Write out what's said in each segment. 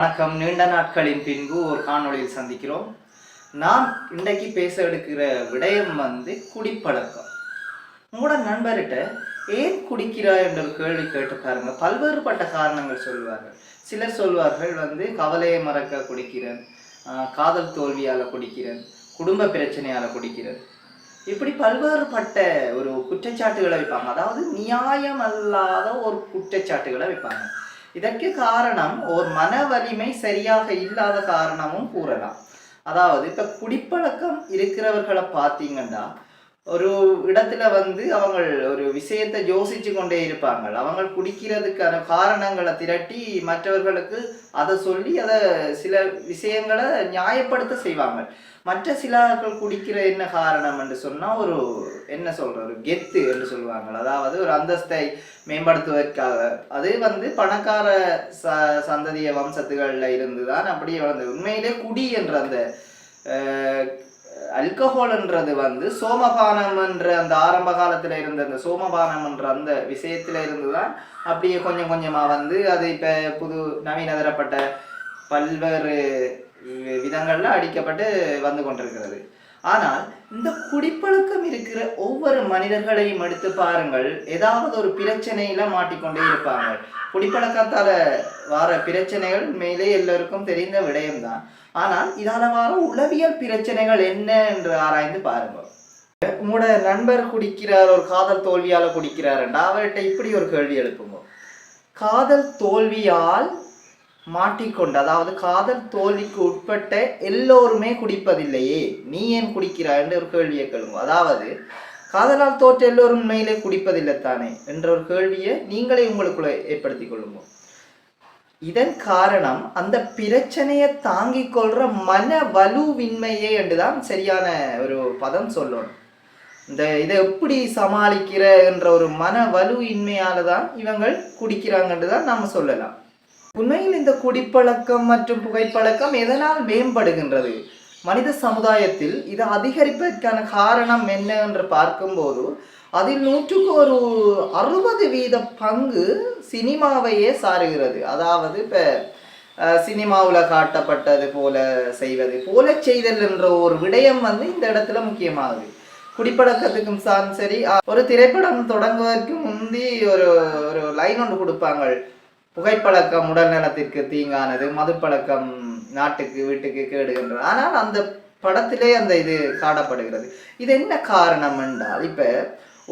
வணக்கம். நீண்ட நாட்களின் பின்பு ஒரு காணொளியில் சந்திக்கிறோம். நாம் இன்றைக்கு பேச எடுக்கிற விடயம் குடிப்பழக்கம். உங்களோட நண்பர்கிட்ட ஏன் குடிக்கிறாய் என்ற ஒரு கேள்வி கேட்டு பாருங்க. பல்வேறுபட்ட காரணங்கள் சொல்வார்கள். சிலர் சொல்வார்கள் கவலையை மறக்க குடிக்கிறேன், காதல் தோல்வியால் குடிக்கிறேன், குடும்ப பிரச்சனையால் குடிக்கிறேன், இப்படி பல்வேறுபட்ட ஒரு குற்றச்சாட்டுகளை வைப்பாங்க. அதாவது நியாயம் அல்லாத ஒரு குற்றச்சாட்டுகளை வைப்பாங்க. இதற்கு காரணம் ஒரு மன வலிமை சரியாக இல்லாத காரணமும் கூறலாம். அதாவது இப்ப குடிப்பழக்கம் இருக்கிறவர்களை பார்த்தீங்கன்னா ஒரு இடத்துல அவங்க ஒரு விஷயத்தை யோசிச்சு கொண்டே இருப்பாங்க. அவங்க குடிக்கிறதுக்கான காரணங்களை திரட்டி மற்றவர்களுக்கு அதை சொல்லி அதை சில விஷயங்களை நியாயப்படுத்த செய்வாங்க. மற்ற சிலர்கள் குடிக்கிற என்ன காரணம் என்று சொன்னால் ஒரு என்ன சொல்ற ஒரு கெத்து என்று சொல்லுவாங்க. அதாவது ஒரு அந்தஸ்தை மேம்படுத்துவதற்காக. அது பணக்கார சந்ததிய வம்சத்துகளில் இருந்துதான் அப்படியே வளர்ந்து. உண்மையிலே குடி என்ற அந்த அல்கஹால் என்றது சோமபானம் என்ற அந்த ஆரம்ப காலத்துல இருந்த அந்த சோமபானம் என்ற அந்த விஷயத்துல இருந்துதான் அப்படியே கொஞ்சம் கொஞ்சமா அது இப்ப புது நவீன தரப்பட்ட பல்வேறு விதங்கள்ல அடிக்கப்பட்டு வந்து கொண்டிருக்கிறது. ஆனால் இந்த குடிப்பழக்கம் இருக்கிற ஒவ்வொரு மனிதர்களையும் எடுத்து பாருங்கள், ஏதாவது ஒரு பிரச்சனையில மாட்டிக்கொண்டே இருப்பாங்க. குடிப்பழக்கத்தால வர பிரச்சனைகள் மேலே எல்லோருக்கும் தெரிந்த விடயம்தான். ஆனால் இதால வர உளவியல் பிரச்சனைகள் என்ன என்று ஆராய்ந்து பாருங்க. உங்களோட நண்பர் குடிக்கிறார், ஒரு காதல் தோல்வியால குடிக்கிறாருண்டா அவர்கிட்ட இப்படி ஒரு கேள்வி எழுப்புங்க. காதல் தோல்வியால் மாட்டிக்கொண்டு, அதாவது காதல் தோல்விக்கு உட்பட்ட எல்லோருமே குடிப்பதில்லையே, நீ ஏன் குடிக்கிறாய் என்ற ஒரு கேள்வியை கேளுங்க. அதாவது காதலால் தோற்ற எல்லோரும் உண்மையிலே குடிப்பதில்லை தானே என்ற ஒரு கேள்வியை நீங்களே உங்களுக்குள்ள ஏற்படுத்தி கொள்ளுங்க. இதன் காரணம் அந்த பிரச்சனையை தாங்கிக் கொள்ற மன வலுவின்மையே என்றுதான் சரியான ஒரு பதம் சொல்லணும். இதை எப்படி சமாளிக்கிற என்ற ஒரு மன வலு இன்மையால தான் இவங்கள் குடிக்கிறாங்கன்றுதான் நாம சொல்லலாம். உண்மையில் இந்த குடிப்பழக்கம் மற்றும் புகைப்பழக்கம் எதனால் மேம்படுகின்றது? மனித சமுதாயத்தில் இது அதிகரிப்பதற்கான காரணம் என்ன என்று பார்க்கும்போது அதில் 100க்கு ஒரு 60% பங்கு சினிமாவையே சாருகிறது. அதாவது இப்போ சினிமாவில் காட்டப்பட்டது போல செய்வது, போல செய்தல் என்ற ஒரு விடயம் இந்த இடத்துல முக்கியமாகுது. குடிப்பழக்கத்துக்கும் சரி, ஒரு திரைப்படம் தொடங்குவதற்கு முந்தி ஒரு ஒரு லைன் ஒன்று கொடுப்பாங்க. புகைப்பழக்கம் உடல் நலத்திற்கு தீங்கானது, மதுப்பழக்கம் நாட்டுக்கு வீட்டுக்கு கேடுகின்றது. ஆனால் அந்த படத்திலே அந்த இது காணப்படுகிறது. இது என்ன காரணம் என்றால், இப்ப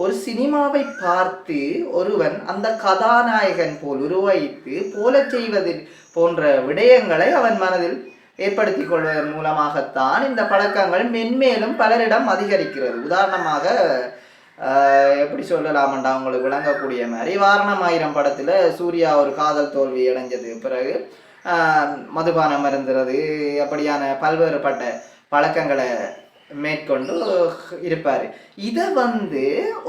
ஒரு சினிமாவை பார்த்து ஒருவன் அந்த கதாநாயகன் போல் உருவகித்து போல செய்வது போன்ற விடயங்களை அவன் மனதில் ஏற்படுத்தி கொள்வதன் மூலமாகத்தான் இந்த பழக்கங்கள் மென்மேலும் பலரிடம் அதிகரிக்கிறது. உதாரணமாக எப்படி சொல்லலாமண்டா உங்களுக்கு விளங்கக்கூடிய மாதிரி, வாரணமாயிரம் படத்துல சூர்யா ஒரு காதல் தோல்வி அடைஞ்சது பிறகு மதுபானம் அருந்துறது, அப்படியான பல்வேறுபட்ட பழக்கங்களை மேற்கொண்டு இருப்பாரு. இதை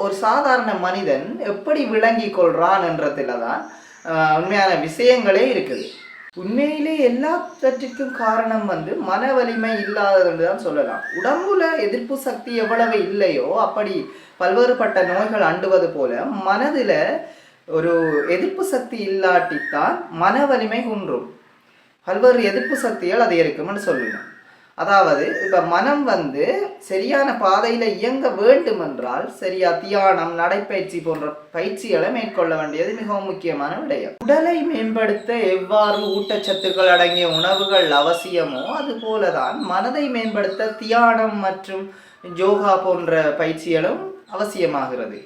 ஒரு சாதாரண மனிதன் எப்படி விளங்கி கொள்றான் என்றதுல தான் உண்மையான விஷயங்களே இருக்குது. உண்மையிலே எல்லாவற்றிற்கும் காரணம் மன வலிமை இல்லாதது தான் சொல்லலாம். உடம்புல எதிர்ப்பு சக்தி எவ்வளவு இல்லையோ அப்படி பல்வேறுபட்ட நோய்கள் அண்டுவது போல மனதில் ஒரு எதிர்ப்பு சக்தி இல்லாட்டித்தான் மன வலிமை குன்றும். பல்வேறு எதிர்ப்பு சக்திகள் அதிகரிக்கும்னு சொல்லணும். அதாவது இப்போ மனம் சரியான பாதையில் இயங்க வேண்டும் என்றால் சரியா தியானம், நடைப்பயிற்சி போன்ற பயிற்சிகளை மேற்கொள்ள வேண்டியது மிகவும் முக்கியமான விடயம். உடலை மேம்படுத்த எவ்வாறு ஊட்டச்சத்துக்கள் அடங்கிய உணவுகள் அவசியமோ அது போலதான் மனதை மேம்படுத்த தியானம் மற்றும் யோகா போன்ற பயிற்சிகளும் அவசியமாகிறது.